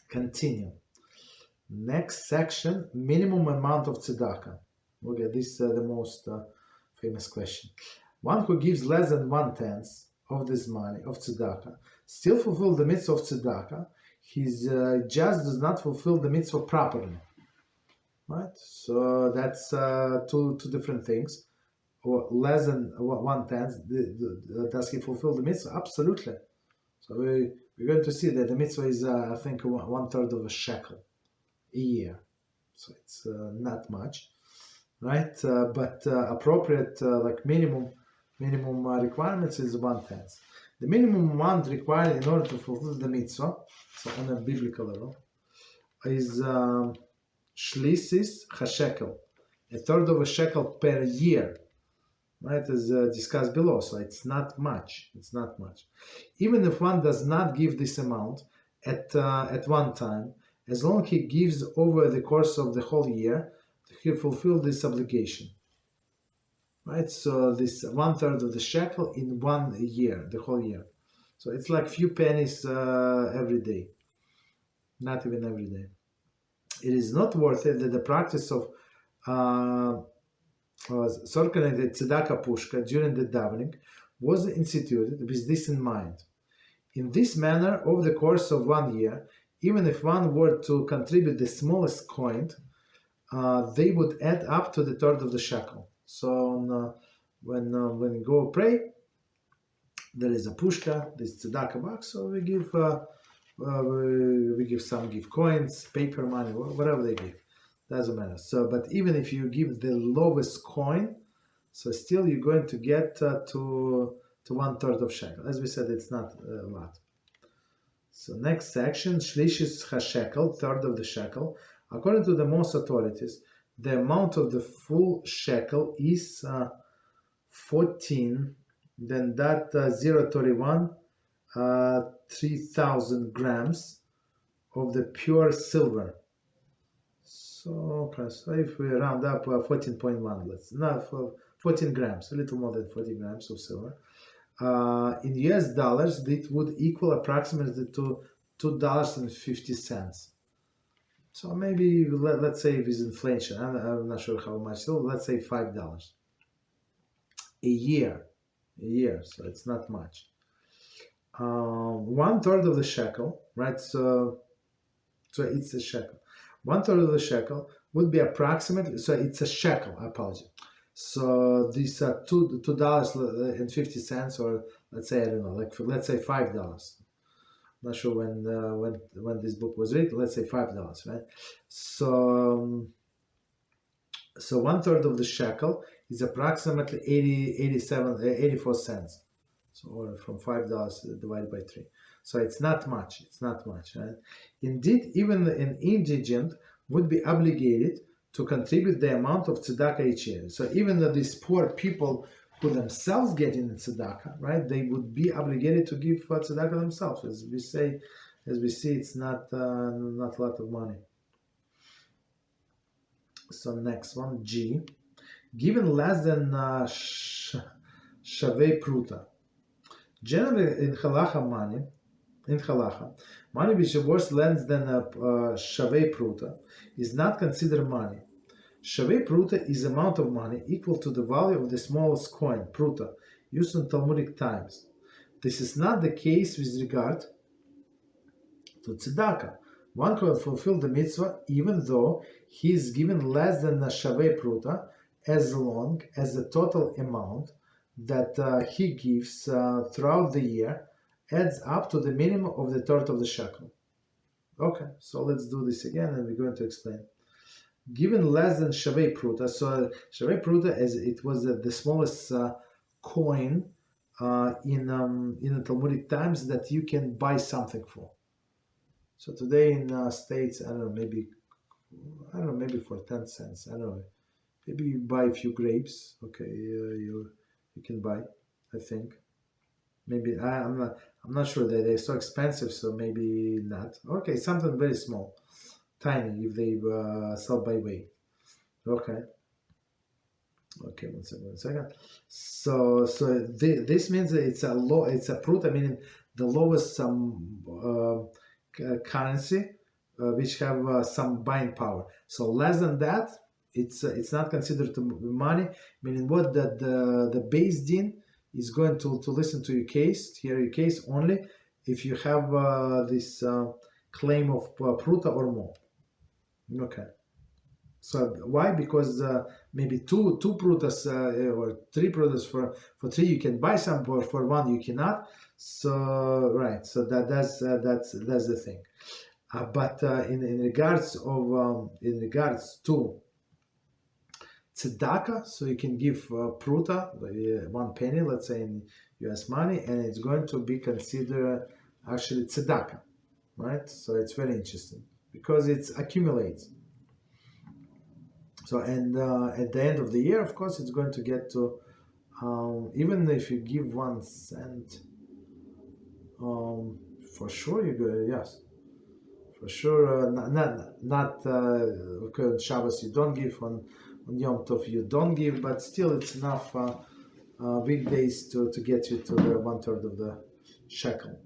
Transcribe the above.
Continue. Next section, minimum amount of tzedakah. Okay, this is the most famous question. One who gives less than 1/10 of this money, of tzedakah, still fulfill the mitzvah of tzedakah. He just does not fulfill the mitzvah properly. Right? So that's two different things. Or less than 1/10, does he fulfill the mitzvah? Absolutely. So we're going to see that the mitzvah is, I think, 1/3 of a shekel a year. So it's not much, right? But appropriate, like minimum requirements is 1/10. The minimum amount required in order to fulfill the mitzvah, so on a biblical level, is shlisis hashekel, 1/3 of a shekel per year. Right, as discussed below, so it's not much. It's not much. Even if one does not give this amount at one time, as long as he gives over the course of the whole year, he fulfills this obligation. Right, so this 1/3 of the shekel in 1 year, the whole year. So it's like few pennies every day, not even every day. It is not worth it that the practice of circling the tzedakah pushka during the davening was instituted with this in mind. In this manner, over the course of 1 year, even if one were to contribute the smallest coin, they would add up to the 1/3 of the shekel. So when you go pray, there is a pushka, this tzedakah box. So we give some coins, paper money, whatever they give. Doesn't matter. So, but even if you give the lowest coin, so still you're going to get to 1/3 of shekel. As we said, it's not a lot. So next section, shlishis hashekel, 1/3 of the shekel. According to the most authorities, the amount of the full shekel is 14. Then that 0.31, 3,000 grams of the pure silver. So if we round up 14.1, let's not 14 grams, a little more than 40 grams of silver. In US dollars, it would equal approximately to $2.50. So maybe let's say with inflation, I'm not sure how much. So let's say $5 a year. So it's not much. 1/3 of the shekel, right? So it's a shekel. 1/3 of the shekel would be approximately, so it's a shekel, I apologize. So these are $2.50, or let's say, I don't know, let's say $5. I'm not sure when this book was written, let's say $5, right? So 1/3 of the shekel is approximately 84 cents. So, or from $5 divided by 3. So it's not much. Right? Indeed, even an indigent would be obligated to contribute the amount of tzedakah each year. So even though these poor people who themselves get in tzedakah, right, they would be obligated to give tzedakah themselves. As we see, it's not a lot of money. So next one, G. Given less than shavei pruta. Generally, in halacha, money which is worth less than shavei pruta is not considered money. Shavei pruta is amount of money equal to the value of the smallest coin, pruta, used in Talmudic times. This is not the case with regard to tzedakah. One can fulfill the mitzvah even though he is given less than a shavei pruta, as long as the total amount that he gives throughout the year adds up to the minimum of the 1/3 of the shekel. Okay, so let's do this again, and we're going to explain. Given less than shavei pruta, so shavei pruta, as it was the smallest coin in the Talmudic times that you can buy something for. So today in States, I don't know, maybe for 10 cents. I don't know. Maybe you buy a few grapes. Okay, you can buy, I think. Maybe I'm not sure that they're so expensive, so maybe not. Okay, something very small, tiny, if they sell by weight. Okay, one second. So this means that it's a pruta, meaning the lowest currency which have some buying power. So less than that, it's not considered to be money. Meaning what, that the Beis Din is going to listen to your case, hear your case only if you have this claim of pruta or more. Okay. So why? Because maybe two prutas or three prutas for three you can buy some, but for one you cannot. So right. So that's the thing. But in regards to tzedakah, so you can give pruta, 1 penny, let's say in US money, and it's going to be considered actually tzedakah, right? So it's very interesting because it accumulates. So and at the end of the year, of course, it's going to get to even if you give 1 cent, for sure you go, yes. For sure, not on Shabbos you don't give, on Yom Tov you don't give, but still it's enough weekdays to get you to the 1/3 of the shekel.